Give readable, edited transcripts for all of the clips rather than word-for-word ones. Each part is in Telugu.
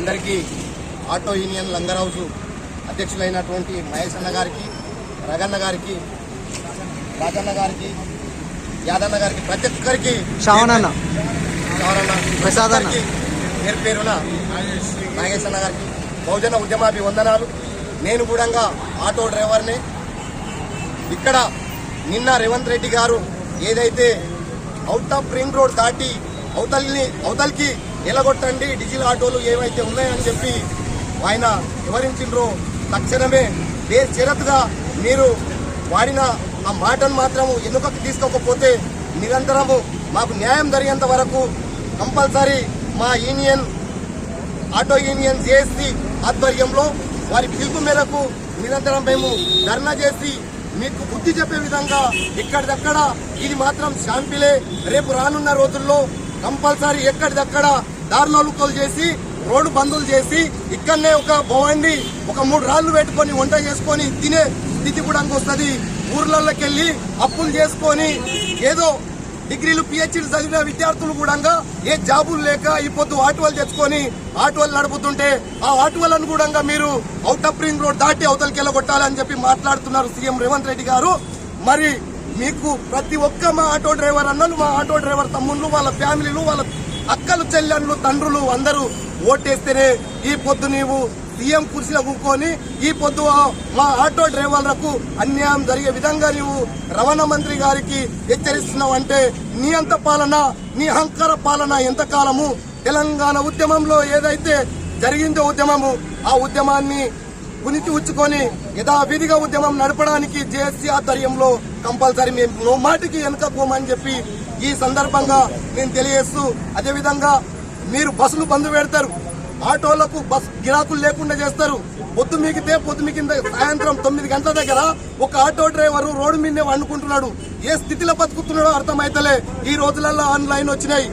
అందరికీ ఆటో యూనియన్ లంగర్ హౌస్ అధ్యక్షులైనటువంటి మహేష్ అన్న గారికి, రగన్న గారికి, రాజన్న గారికి, యాదన్న గారికి, ప్రతి ఒక్కరికి, శ్రావణన్న, ప్రసాద్ అన్న, పేరు పేరున నాగేష్ అన్న గారికి బహుజన ఉద్యమాభివందనాలు. నేను కూడా ఆటో డ్రైవర్ని. ఇక్కడ నిన్న రేవంత్ రెడ్డి గారు ఏదైతే అవుట్ ఆఫ్ రింగ్ రోడ్ దాటి అవతలికి ఎలగొట్టండి డీజిల్ ఆటోలు ఏవైతే ఉన్నాయని చెప్పి ఆయన వివరించిండ్రో తక్షణమే బేషరతుగా మీరు వాడిన ఆ మాటను మాత్రము ఎన్నుకకు తీసుకోకపోతే నిరంతరము మాకు న్యాయం జరిగేంత వరకు కంపల్సరీ మా యూనియన్ ఆటో యూనియన్ జేఏసీ ఆధ్వర్యంలో వారి పిలుపు మేరకు నిరంతరం మేము ధర్నా చేసి మీకు బుద్ధి చెప్పే విధంగా ఎక్కడిదక్కడ ఇది మాత్రం శాంపిలే. రేపు రానున్న రోజుల్లో కంపల్సరీ ఎక్కడిదక్కడ దారుణాలుకలు చేసి రోడ్డు బందులు చేసి ఇక్కడనే ఒక భవండి ఒక 3 రాళ్లు పెట్టుకొని వంట చేసుకొని తినే స్థితి కూడా వస్తుంది. ఊర్లలోకి వెళ్ళి అప్పులు చేసుకొని ఏదో డిగ్రీలు పిహెచ్డీలు చదివిన విద్యార్థులు కూడా ఏ జాబులు లేక ఈ పొద్దు ఆటోలు తెచ్చుకొని ఆటోలు నడుపుతుంటే ఆ ఆటోలను కూడా మీరు అవుట్ ఆఫ్ రింగ్ రోడ్ దాటి అవతలికి వెళ్ళగొట్టాలని చెప్పి మాట్లాడుతున్నారు సీఎం రేవంత్ రెడ్డి గారు. మరి మీకు ప్రతి ఒక్క మా ఆటో డ్రైవర్ అన్నలు, మా ఆటో డ్రైవర్ తమ్ముళ్ళు, వాళ్ళ ఫ్యామిలీలు, వాళ్ళ అక్కలు, చెల్లెళ్ళు, తండ్రులు అందరూ ఓటేస్తేనే ఈ పొద్దు నీవు సీఎం కుర్చీలో కూర్చొని ఈ పొద్దు మా ఆటో డ్రైవర్లకు అన్యాయం జరిగే విధంగా నీవు రవాణా మంత్రి గారికి హెచ్చరిస్తున్నావు అంటే నీ అంత పాలన, నీ అహంకార పాలన ఎంతకాలము? తెలంగాణ ఉద్యమంలో ఏదైతే జరిగిందో ఉద్యమము, ఆ ఉద్యమాన్ని ఉనికి ఉచ్చుకొని యథావిధిగా ఉద్యమం నడపడానికి జేఏసీ ఆధ్వర్యంలో కంపల్సరీ మేము మాటికి వెనుకపోమని చెప్పి ఈ సందర్భంగా నేను తెలియజేస్తూ, అదేవిధంగా మీరు బస్సులు బంద్ పెడతారు, ఆటోలకు బస్ గిరాకులు లేకుండా చేస్తారు. పొద్దు మీకింద సాయంత్రం 9 గంటల దగ్గర ఒక ఆటో డ్రైవర్ రోడ్డు మీదనే వండుకుంటున్నాడు. ఏ స్థితిలో బతుకుతున్నాడో అర్థమైతలే. ఈ రోజులలో ఆన్లైన్ వచ్చినాయి,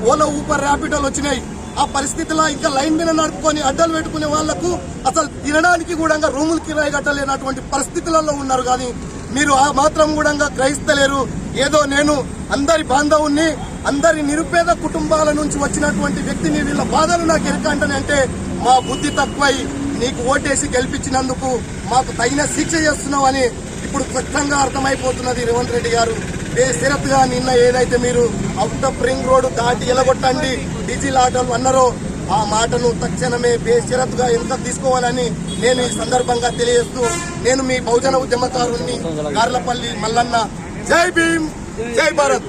ఓలా, ఊబర్, ర్యాపిడోలు వచ్చినాయి. ఆ పరిస్థితిలో ఇంకా లైన్ మీద నడుపుకొని అడ్డాలు పెట్టుకునే వాళ్లకు అసలు తినడానికి కూడా రూములు కిరాయి కట్టలేనటువంటి పరిస్థితులలో ఉన్నారు. కానీ మీరు ఆ మాత్రం కూడా గ్రహిస్తలేరు. ఏదో నేను అందరి బాంధవుణ్ణి, అందరి నిరుపేద కుటుంబాల నుంచి వచ్చినటువంటి వ్యక్తిని, వీళ్ళ బాధలు నాకు ఎరకంటని అంటే మా బుద్ధి తక్కువై నీకు ఓటేసి గెలిపించినందుకు మాకు తగిన శిక్ష చేస్తున్నావు అని ఇప్పుడు స్పష్టంగా అర్థమైపోతున్నది. రేవంత్ రెడ్డి గారు బేషరతుగా నిన్న ఏదైతే మీరు అవుట్ ఆఫ్ రింగ్ రోడ్ దాటి ఎలగొట్టండి డీజిల్ ఆటోలు అన్నారో ఆ మాటను తక్షణమే బేషరతుగా ఎంత తీసుకోవాలని నేను ఈ సందర్భంగా తెలియజేస్తూ, నేను మీ బహుజన ఉద్యమకారుణ్ణి గార్లపల్లి మల్లన్న. జై భీమ్, జై భారత్.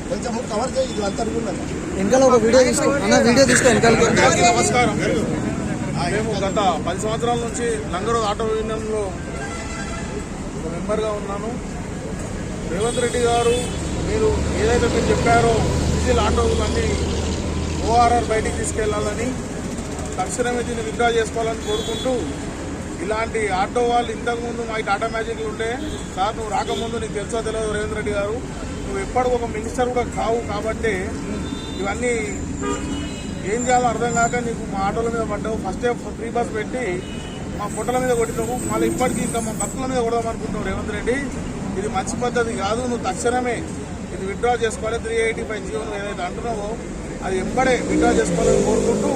కొంచెం కవర్ చేయి, ఇది అంతా వెనకాల ఒక వీడియో తీసుకో వెనకాల. నమస్కారం. మేము గత 10 సంవత్సరాల నుంచి లంగర్ ఆటో యూనియన్లో ఒక మెంబర్గా ఉన్నాను. రేవంత్ రెడ్డి గారు మీరు ఏదైతే మీరు చెప్పారో డీజిల్ ఆటోలన్నీ ఓఆర్ఆర్ బయటికి తీసుకెళ్లాలని, తక్షణమే దీన్ని విత్డ్రా చేసుకోవాలని కోరుకుంటూ, ఇలాంటి ఆటో వాళ్ళు ఇంతకుముందు మా టాటా మ్యాజిక్లు ఉండే సార్, నువ్వు రాకముందు నీకు తెలుసో తెలియదు రేవంత్ రెడ్డి గారు, నువ్వు ఎప్పటికీ ఒక మినిస్టర్ కూడా కావు కాబట్టి ఇవన్నీ ఏం చేయాలో అర్థం కాక నీకు మా ఆటోల మీద పడ్డావు. ఫస్టే ఫ్రీ బస్ పెట్టి మా ఫోటోల మీద కొట్టినావు, మళ్ళీ ఇప్పటికీ ఇంకా మా భక్తుల మీద కొడదాం అనుకుంటున్నావు. రేవంత్ రెడ్డి, ఇది మంచి పద్ధతి కాదు. నువ్వు తక్షణమే ఇది విత్డ్రా చేసుకోవాలి. 385 జీవో ఏదైతే అంటున్నావో అది ఎంబడే విత్డ్రా చేసుకోవాలని కోరుకుంటూ,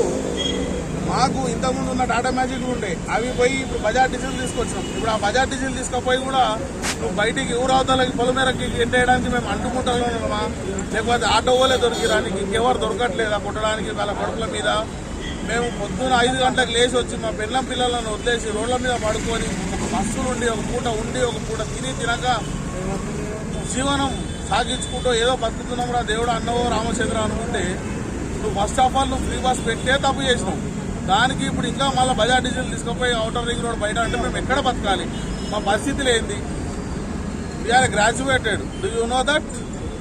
మాకు ఇంతకుముందు ఉన్న టాటా మ్యాజిక్లు ఉండే అవి పోయి ఇప్పుడు బజాజ్ డీజిల్ తీసుకొచ్చినాం. ఇప్పుడు ఆ బజాజ్ డీజిల్ తీసుకుపోయి కూడా నువ్వు బయటికి ఊరవతలకి పొలమేరకి ఎండేయడానికి మేము అంటుకుంటాలో ఉన్నామా, లేకపోతే ఆటో వాళ్ళే దొరికిరానికి ఇంకెవరు దొరకట్లేదా కొట్టడానికి వాళ్ళ కొడుకుల మీద? మేము పొద్దున్న 5 గంటలకు లేచి వచ్చి మా పిల్లం పిల్లలను వదిలేసి రోడ్ల మీద పడుకొని బస్సులు ఉండి ఒక పూట ఉండి ఒక పూట తినక జీవనం సాగించుకుంటూ ఏదో బతుకుతున్నాం రా దేవుడు అన్నవో రామచంద్ర అనుకుంటే, నువ్వు ఫస్ట్ ఆఫ్ ఆల్ నువ్వు ఫ్రీ బస్ పెట్టే తప్పు చేసినావు. దానికి ఇప్పుడు ఇంకా మళ్ళీ బజాజ్ డీజిల్ తీసుకుపోయి అవుటర్ రింగ్ రోడ్ బయట అంటే మేము ఎక్కడ బతకాలి? మా పరిస్థితులు ఏంది? We are graduated, do you know that?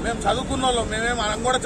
మేము చదువుకున్న వాళ్ళం, మేమేం మనం కూడా